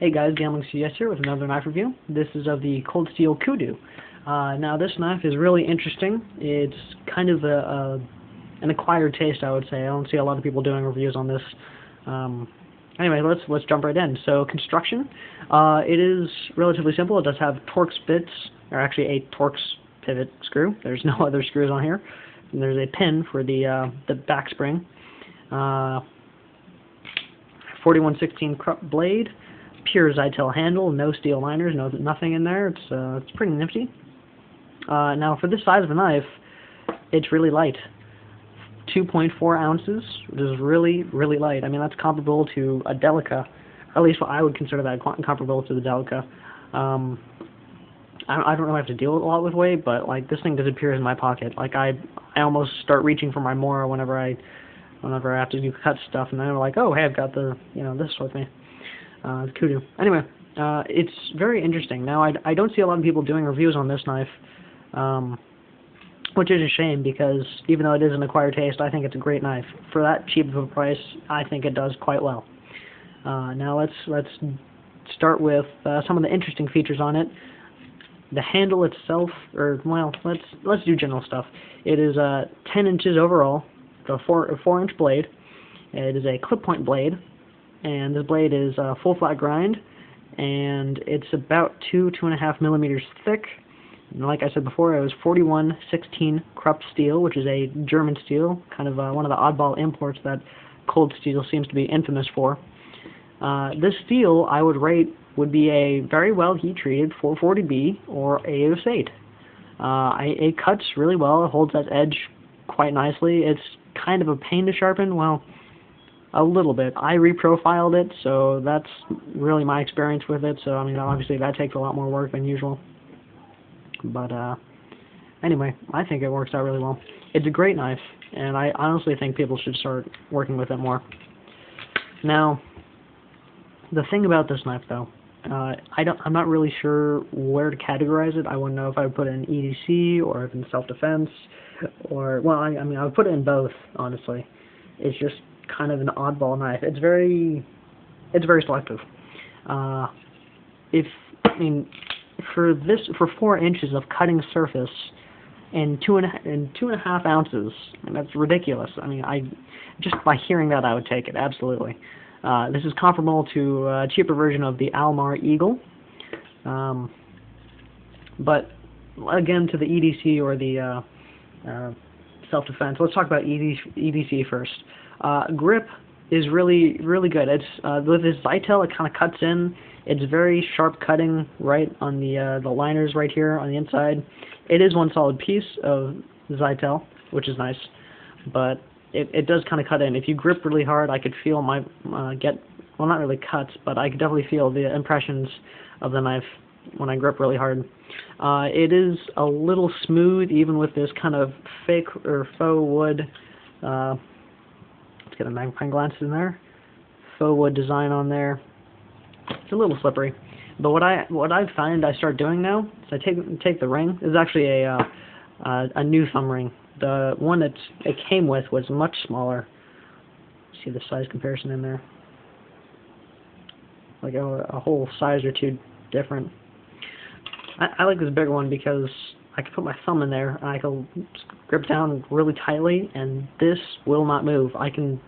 Hey guys, Gambling CS here with another knife review. This is of the Cold Steel Kudu. Now this knife is really interesting. It's kind of an acquired taste, I would say. I don't see a lot of people doing reviews on this. Anyway, let's jump right in. So construction, it is relatively simple. It does have Torx bits, or actually a Torx pivot screw. There's no other screws on here. And there's a pin for the back spring. 4116 Krupp blade, pure Zytel handle, no steel liners, nothing in there. It's pretty nifty. Now for this size of a knife, it's really light. 2.4 ounces, which is really, really light. I mean, that's comparable to a Delica, or at least what I would consider that comparable to the Delica. I don't really have to deal a lot with weight, but like this thing disappears in my pocket. Like I almost start reaching for my Mora whenever I have to do cut stuff, and then I'm like, oh hey, I've got the this with me, the Kudu. Anyway, it's very interesting. Now I don't see a lot of people doing reviews on this knife, which is a shame because even though it is an acquired taste, I think it's a great knife. For that cheap of a price, I think it does quite well. Now let's start with some of the interesting features on it. The handle itself, or well, let's do general stuff. It is 10 inches overall, a 4-inch blade. It is a clip point blade, and this blade is full flat grind, and it's about 2.5 millimeters thick. And like I said before, it was 4116 Krupp steel, which is a German steel, kind of one of the oddball imports that Cold Steel seems to be infamous for. This steel, I would rate, would be a very well heat-treated 440B or A8. It cuts really well. It holds that edge quite nicely. It's kind of a pain to sharpen. Well, a little bit. I reprofiled it, so that's really my experience with it. So I mean, obviously that takes a lot more work than usual. But anyway, I think it works out really well. It's a great knife, and I honestly think people should start working with it more. Now, the thing about this knife, though, I'm not really sure where to categorize it. I wouldn't know if I would put it in EDC or if in self-defense, or well, I mean, I would put it in both. Honestly, it's just kind of an oddball knife. It's very selective. For 4 inches of cutting surface and 2.5 ounces, and that's ridiculous. I mean, just by hearing that, I would take it absolutely. This is comparable to a cheaper version of the Almar Eagle, but again, to the EDC or the self-defense. Let's talk about EDC first. Grip is really, really good. It's with this Zytel, it kind of cuts in. It's very sharp cutting right on the liners right here on the inside. It is one solid piece of Zytel, which is nice, but it does kind of cut in. If you grip really hard, I could feel my well, not really cuts, but I could definitely feel the impressions of the knife when I grip really hard. It is a little smooth, even with this kind of fake or faux wood. Let's get a magnifying glass in there. Faux wood design on there. It's a little slippery. But what I find I start doing now is I take the ring. This is actually a new thumb ring. The one that it came with was much smaller. See the size comparison in there? Like a whole size or two different. I like this bigger one because I can put my thumb in there and I can grip down really tightly, and this will not move. I can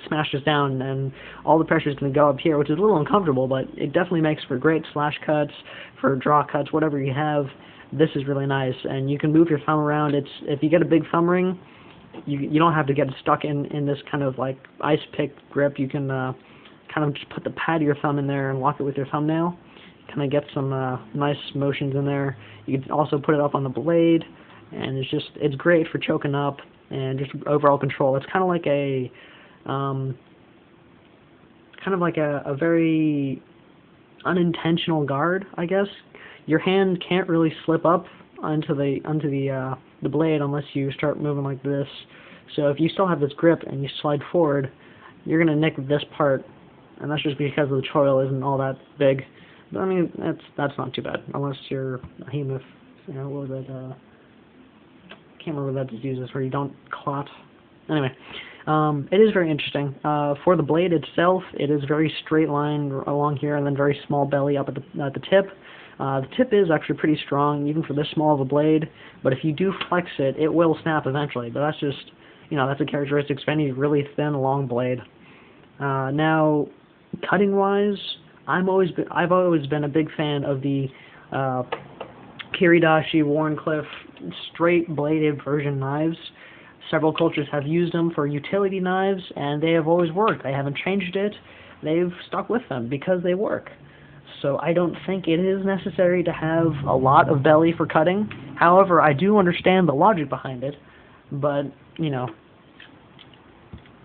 smash this down, and all the pressure is going to go up here, which is a little uncomfortable, but it definitely makes for great slash cuts, for draw cuts, whatever you have. This is really nice, and you can move your thumb around. If you get a big thumb ring, you don't have to get stuck in this kind of like ice pick grip. You can kind of just put the pad of your thumb in there and lock it with your thumbnail. Kind of get some nice motions in there. You can also put it up on the blade, and it's great for choking up and just overall control. It's kind of like a very unintentional guard, I guess. Your hand can't really slip up onto the blade unless you start moving like this. So if you still have this grip and you slide forward, you're gonna nick this part, and that's just because the choil isn't all that big. But I mean, that's not too bad unless you're a hemoph. What was it? Can't remember what that disease is where you don't clot. Anyway, It is very interesting. For the blade itself, it is very straight line along here, and then very small belly up at the tip. The tip is actually pretty strong, even for this small of a blade, but if you do flex it, it will snap eventually, but that's just, that's a characteristic of any really thin, long blade. Now, cutting-wise, I've always been a big fan of the Kiridashi Wharncliffe straight-bladed version knives. Several cultures have used them for utility knives, and they have always worked. They haven't changed it. They've stuck with them because they work. So I don't think it is necessary to have a lot of belly for cutting. However, I do understand the logic behind it, but,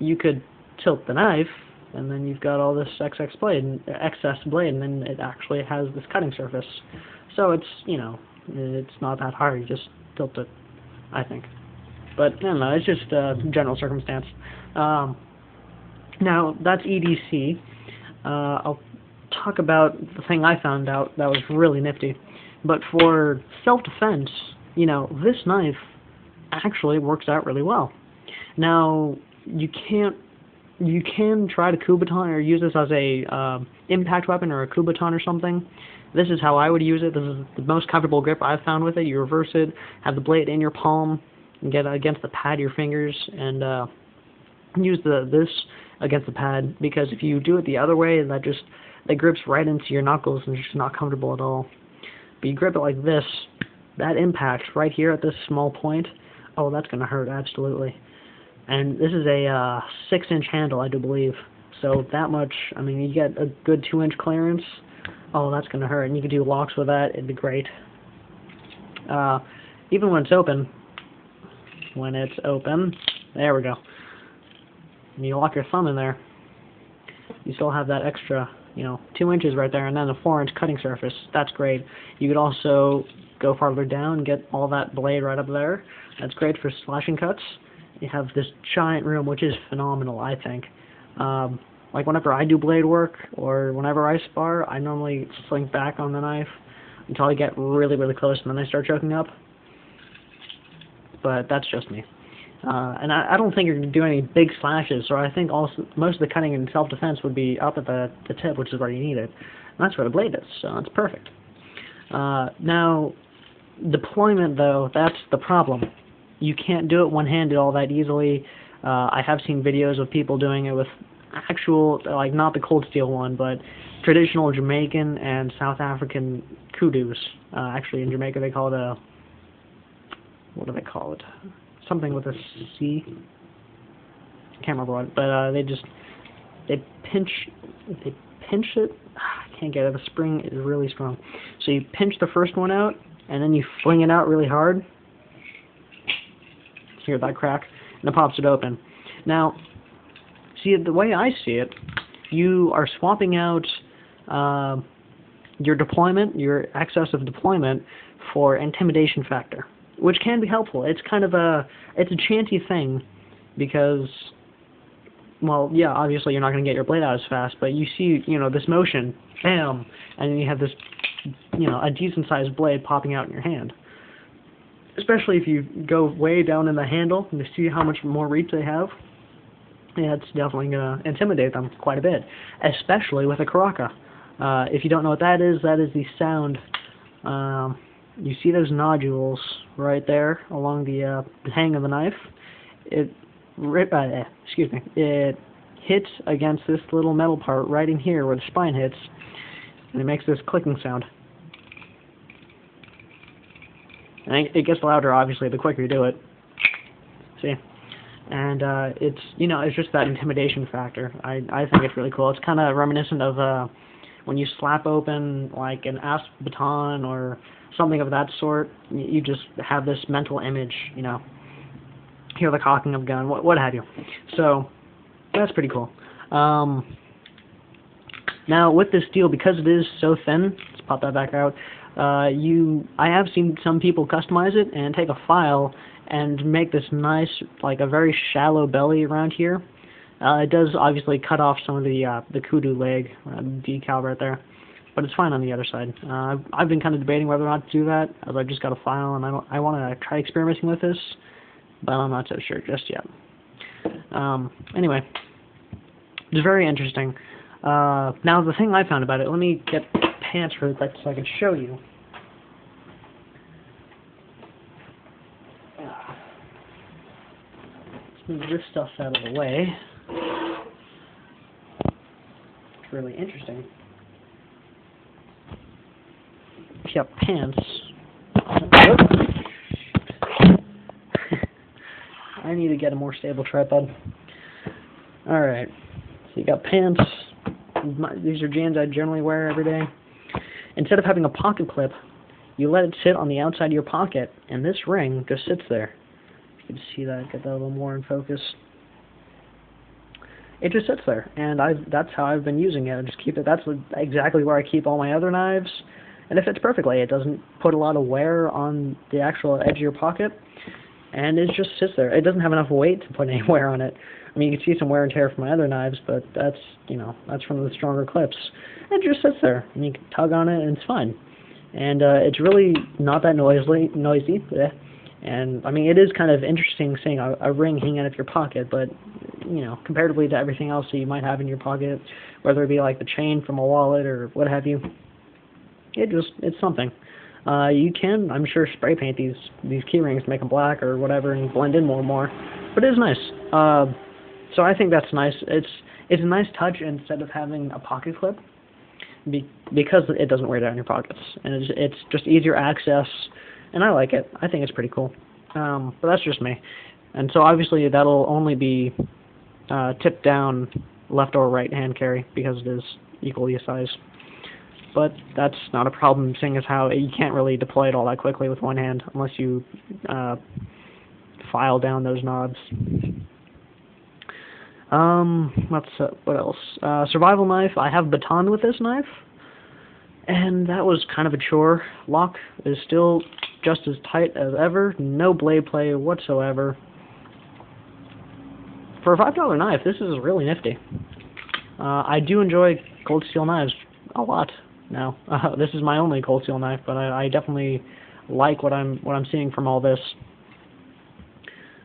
you could tilt the knife, and then you've got all this excess blade, and then it actually has this cutting surface. So it's, it's not that hard. You just tilt it, I think. But, I don't know, it's just a general circumstance. Now, that's EDC. I'll talk about the thing I found out that was really nifty. But for self-defense, this knife actually works out really well. Now, you can try to Kubaton or use this as a impact weapon or a Kubaton or something. This is how I would use it. This is the most comfortable grip I've found with it. You reverse it, have the blade in your palm, and get against the pad of your fingers, and use this against the pad, because if you do it the other way, that grips right into your knuckles and it's just not comfortable at all. But you grip it like this, that impact right here at this small point, oh, that's going to hurt, absolutely. And this is a 6-inch handle, I do believe. So that much, you get a good 2-inch clearance. Oh, that's going to hurt. And you can do locks with that. It'd be great. Even when it's open, there we go. And you lock your thumb in there, you still have that extra, 2 inches right there, and then a 4-inch cutting surface. That's great. You could also go farther down and get all that blade right up there. That's great for slashing cuts. You have this giant room, which is phenomenal, I think. Like whenever I do blade work, or whenever I spar, I normally slink back on the knife until I get really, really close, and then I start choking up. But that's just me. And I don't think you're going to do any big slashes, so I think also most of the cutting in self-defense would be up at the tip, which is where you need it. And that's where the blade is, so that's perfect. Now, deployment, though, that's the problem. You can't do it one-handed all that easily. I have seen videos of people doing it with actual, not the cold steel one, but traditional Jamaican and South African Kudus. Actually, in Jamaica they call it what do they call it? Something with a C. I can't remember what, but they pinch it. I can't get it. The spring is really strong. So you pinch the first one out, and then you fling it out really hard. Hear that crack, and it pops it open. Now, see, the way I see it, you are swapping out your deployment, your excess of deployment, for intimidation factor, which can be helpful. It's kind of it's a chancy thing, because, well, yeah, obviously you're not going to get your blade out as fast, but you see, this motion, bam, and then you have this, a decent-sized blade popping out in your hand. Especially if you go way down in the handle and you see how much more reach they have, yeah, it's definitely going to intimidate them quite a bit, especially with a Karaka. If you don't know what that is the sound. You see those nodules right there along the hang of the knife? It hits against this little metal part right in here where the spine hits, and it makes this clicking sound. And it gets louder, obviously, the quicker you do it. See? And it's just that intimidation factor. I think it's really cool. It's kind of reminiscent of when you slap open like an asp baton or something of that sort. You just have this mental image, hear the cocking of a gun, what have you. So that's pretty cool. Now with this steel, because it is so thin, let's pop that back out. I have seen some people customize it and take a file and make this nice, like a very shallow belly around here. It does obviously cut off some of the Kudu leg decal right there, but it's fine on the other side. I've been kind of debating whether or not to do that, as I just got a file and I want to try experimenting with this, but I'm not so sure just yet. Anyway, it's very interesting. Now, the thing I found about it, let me get pants really quick so I can show you. Let's move this stuff out of the way. It's really interesting. If you have pants... I need to get a more stable tripod. Alright, so you got pants. These are jeans I generally wear every day. Instead of having a pocket clip, you let it sit on the outside of your pocket, and this ring just sits there. You can see that, get that a little more in focus. It just sits there, and that's how I've been using it. I just keep it. That's exactly where I keep all my other knives, and it fits perfectly. It doesn't put a lot of wear on the actual edge of your pocket, and it just sits there. It doesn't have enough weight to put any wear on it. I mean, you can see some wear and tear from my other knives, but that's, you know, that's from the stronger clips. It just sits there, and you can tug on it, and it's fine. And it's really not that noisy. And, I mean, it is kind of interesting seeing a ring hanging out of your pocket, but, you know, comparatively to everything else that you might have in your pocket, whether it be like the chain from a wallet or what have you, it's something. You can, I'm sure, spray paint these key rings, make them black or whatever, and blend in more and more. But it is nice. So I think that's nice. It's a nice touch instead of having a pocket clip, because it doesn't wear down your pockets, and it's just easier access, and I like it. I think it's pretty cool. But that's just me. And so obviously that'll only be tipped down left or right hand carry because it is equally a size. But that's not a problem, seeing as how you can't really deploy it all that quickly with one hand unless you file down those knobs. What else? Survival knife. I have baton with this knife, and that was kind of a chore. Lock is still just as tight as ever. No blade play whatsoever. For a $5 knife, this is really nifty. I do enjoy cold steel knives a lot now. This is my only cold steel knife, but I definitely like what I'm seeing from all this.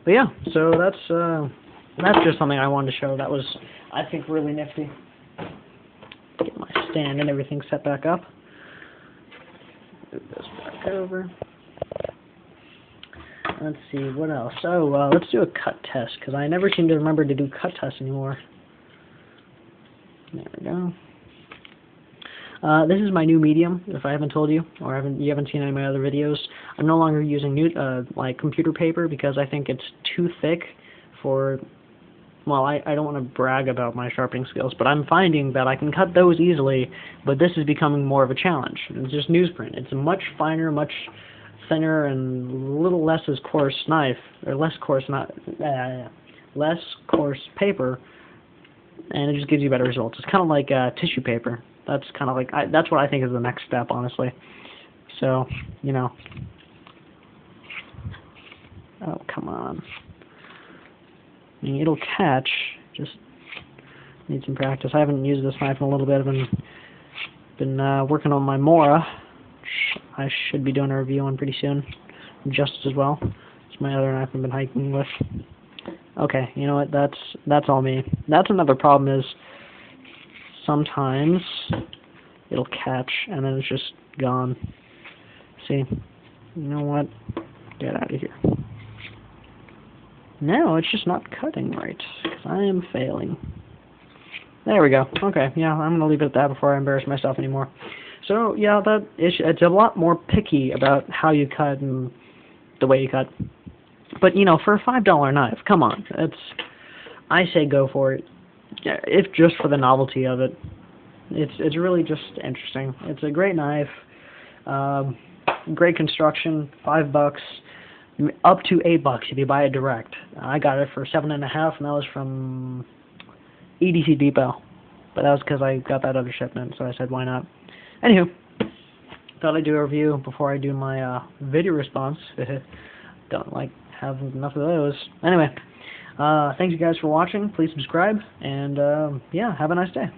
But yeah, so that's just something I wanted to show. That was, I think, really nifty. Get my stand and everything set back up. Move this back over. Let's see, what else? Oh, let's do a cut test, because I never seem to remember to do cut tests anymore. There we go. This is my new medium, if I haven't told you, or you haven't seen any of my other videos. I'm no longer using like computer paper because I think it's too thick for... Well, I don't want to brag about my sharpening skills, but I'm finding that I can cut those easily, but this is becoming more of a challenge. It's just newsprint. It's a much finer, much thinner, and a little less as coarse knife, or less coarse paper, and it just gives you better results. It's kind of like tissue paper. That's kind of like, that's what I think is the next step, honestly. So, you know. Oh, come on. I mean, it'll catch, just need some practice. I haven't used this knife in a little bit. I've been working on my Mora, which I should be doing a review on pretty soon, just as well. It's my other knife I've been hiking with. Okay, you know what, that's all me. That's another problem is, sometimes it'll catch, and then it's just gone. See, you know what, get out of here. No, it's just not cutting right. I am failing. There we go. Okay, yeah, I'm going to leave it at that before I embarrass myself anymore. So, yeah, it's a lot more picky about how you cut and the way you cut. But, you know, for a $5 knife, come on. I say go for it. If just for the novelty of it. It's really just interesting. It's a great knife. Great construction. $5. Up to $8 if you buy it direct. I got it for $7.50, and that was from EDC Depot. But that was because I got that other shipment, so I said, why not? Anywho, thought I'd do a review before I do my video response. Don't have enough of those. Anyway, thanks you guys for watching. Please subscribe, and yeah, have a nice day.